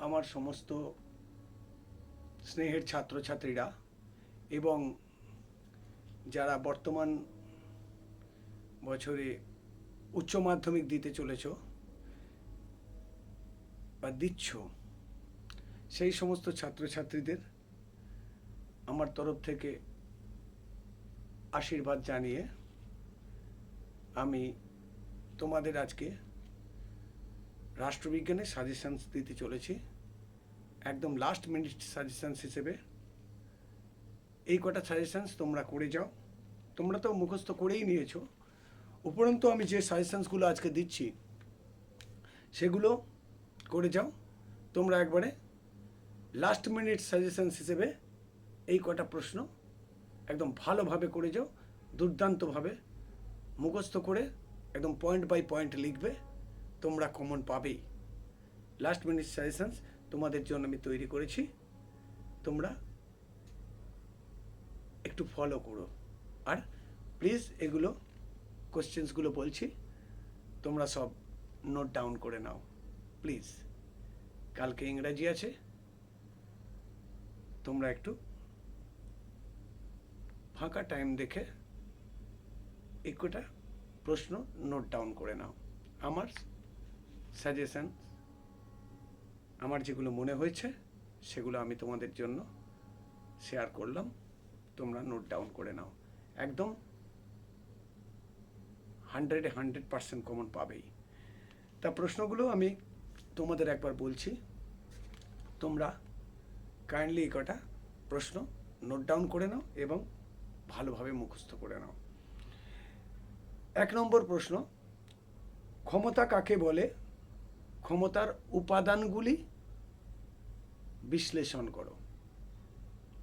আমার সমস্ত স্নেহের ছাত্রছাত্রীরা এবং যারা বর্তমান বছরে উচ্চ মাধ্যমিক দিতে চলেছ বা দিচ্ছ, সেই সমস্ত ছাত্রছাত্রীদের আমার তরফ থেকে আশীর্বাদ জানিয়ে আমি তোমাদের আজকে রাষ্ট্রবিজ্ঞানের সাজেশনস দিতে চলেছি। একদম লাস্ট মিনিট সাজেশনস হিসেবে এই কটা সাজেশনস তোমরা করে যাও। তোমরা তো মুখস্থ করেই নিয়েছো, উপরন্তু আমি যে সাজেশনসগুলো আজকে দিচ্ছি সেগুলো করে যাও। তোমরা একবারে লাস্ট মিনিট সাজেশনস হিসেবে এই কটা প্রশ্ন একদম ভালোভাবে করে যাও, দুর্দান্তভাবে মুখস্থ করে একদম পয়েন্ট বাই পয়েন্ট লিখবে, তোমরা কমন পাবেই। লাস্ট মিনিট সাজেশনস তোমাদের জন্য আমি তৈরি করেছি, তোমরা একটু ফলো করো। আর প্লিজ এগুলো কোশ্চেন্সগুলো বলছি, তোমরা সব নোট ডাউন করে নাও প্লিজ। কালকে ইংরাজি আছে, তোমরা একটু ফাঁকা টাইম দেখে এই কটা প্রশ্ন নোট ডাউন করে নাও। আমার সাজেশন, আমার যেগুলো মনে হয়েছে সেগুলো আমি তোমাদের জন্য শেয়ার করলাম, তোমরা নোট ডাউন করে নাও। একদম 100% কমন পাবেই। তা প্রশ্নগুলো আমি তোমাদের একবার বলছি, তোমরা কাইন্ডলি এই কটা প্রশ্ন নোট ডাউন করে নাও এবং ভালোভাবে মুখস্থ করে নাও। 1 নম্বর প্রশ্ন, ক্ষমতা কাকে বলে? ক্ষমতার উপাদানগুলি বিশ্লেষণ করো।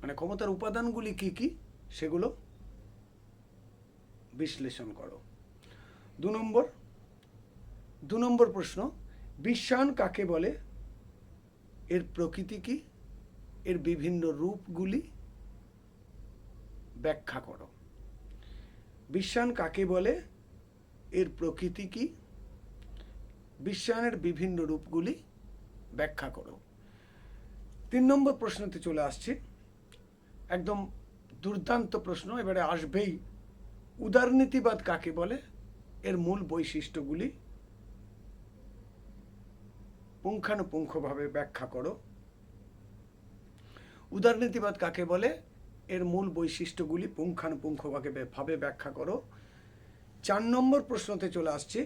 মানে ক্ষমতার উপাদানগুলি কি কি সেগুলো বিশ্লেষণ করো। 2 নম্বর প্রশ্ন, বিশ্বায়ন কাকে বলে? এর প্রকৃতি কি? এর বিভিন্ন রূপগুলি ব্যাখ্যা করো। বিশ্বায়ন কাকে বলে? এর প্রকৃতি কি? বিশ্বায়নের বিভিন্ন রূপগুলি ব্যাখ্যা করো। 3 নম্বর প্রশ্নতে চলে আসছি, একদম দুর্দান্ত প্রশ্ন এবারে আসবেই। উদারনীতিবাদ কাকে বলে? এর মূল বৈশিষ্ট্যগুলি পুঙ্খানুপুঙ্খভাবে ব্যাখ্যা করো। উদারনীতিবাদ কাকে বলে? এর মূল বৈশিষ্ট্যগুলি পুঙ্খানুপুঙ্খভাবে ব্যাখ্যা করো। 4 নম্বর প্রশ্নতে চলে আসছে,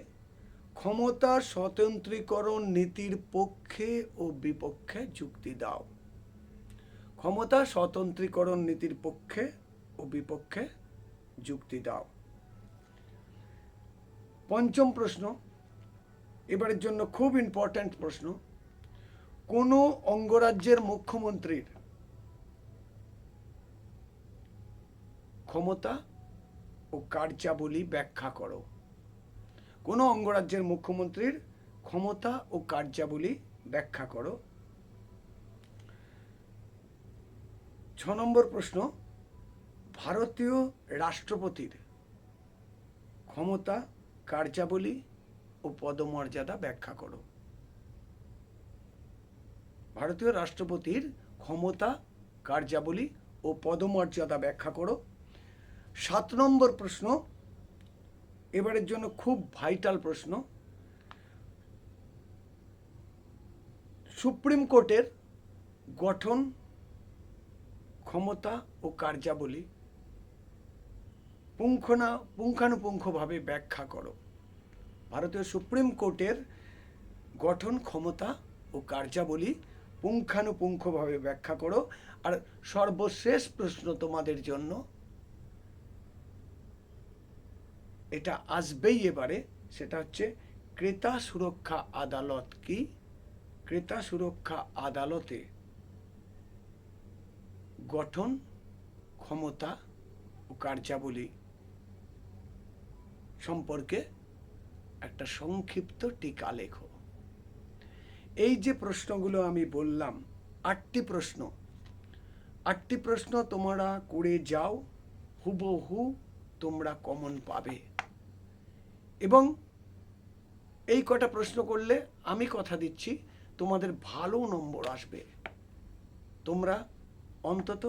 ক্ষমতার স্বতন্ত্রীকরণ নীতির পক্ষে ও বিপক্ষে যুক্তি দাও। ক্ষমতা স্বতন্ত্রীকরণ নীতির পক্ষে ও বিপক্ষে যুক্তি দাও। 5ম প্রশ্ন, এবারের জন্য খুব ইম্পর্ট্যান্ট প্রশ্ন, কোন অঙ্গরাজ্যের মুখ্যমন্ত্রীর ক্ষমতা ও কার্যাবলী ব্যাখ্যা করো। কোন অঙ্গরাজ্যের মুখ্যমন্ত্রীর ক্ষমতা ও কার্যাবলী ব্যাখ্যা করো। 6 নম্বর প্রশ্ন, ভারতীয় রাষ্ট্রপতির ক্ষমতা, কার্যাবলী ও পদমর্যাদা ব্যাখ্যা করো। ভারতীয় রাষ্ট্রপতির ক্ষমতা, কার্যাবলী ও পদমর্যাদা ব্যাখ্যা করো। 7 নম্বর প্রশ্ন, এবারের জন্য খুব ভাইটাল প্রশ্ন, সুপ্রিম কোর্টের গঠন, ক্ষমতা ও কার্যাবলী পুঙ্খানুপুঙ্খভাবে ব্যাখ্যা করো। ভারতীয় সুপ্রিম কোর্টের গঠন, ক্ষমতা ও কার্যাবলী পুঙ্খানুপুঙ্খভাবে ব্যাখ্যা করো। আর সর্বশেষ প্রশ্ন তোমাদের জন্য, এটা আসবেই এবারে, সেটা হচ্ছে ক্রেতা সুরক্ষা আদালত কি? ক্রেতা সুরক্ষা আদালতে গঠন, ক্ষমতা ও কার্যাবলী সম্পর্কে একটা সংক্ষিপ্ত টিকা লেখো। এই যে প্রশ্নগুলো আমি বললাম, 8টি প্রশ্ন তোমরা করে যাও, হুবহু তোমরা কমন পাবে। এবং এই কটা প্রশ্ন করলে আমি কথা দিচ্ছি তোমাদের ভালো নম্বর আসবে। তোমরা অন্তত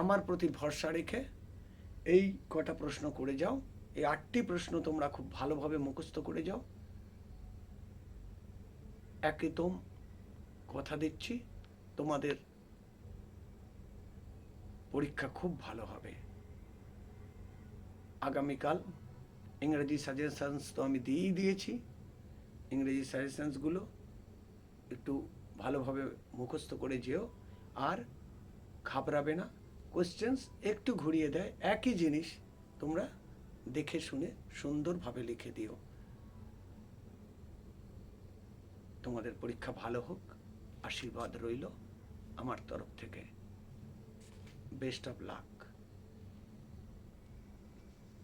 আমার প্রতি ভরসা রেখে এই কটা প্রশ্ন করে যাও। এই 8টি প্রশ্ন তোমরা খুব ভালোভাবে মুখস্থ করে যাও। একদম কথা দিচ্ছি, তোমাদের পরীক্ষা খুব ভালো হবে। আগামীকাল ইংরেজি সাজেশনস তো আমি দিয়েই দিয়েছি। ইংরেজি সাজেশনসগুলো একটু ভালোভাবে মুখস্থ করে যেও, আর ঘাবড়াবে না। কোশ্চেন্স একটু ঘুরিয়ে দেয়, একই জিনিস তোমরা দেখে শুনে সুন্দরভাবে লিখে দিও। তোমাদের পরীক্ষা ভালো হোক, আশীর্বাদ রইল আমার তরফ থেকে। Best of luck.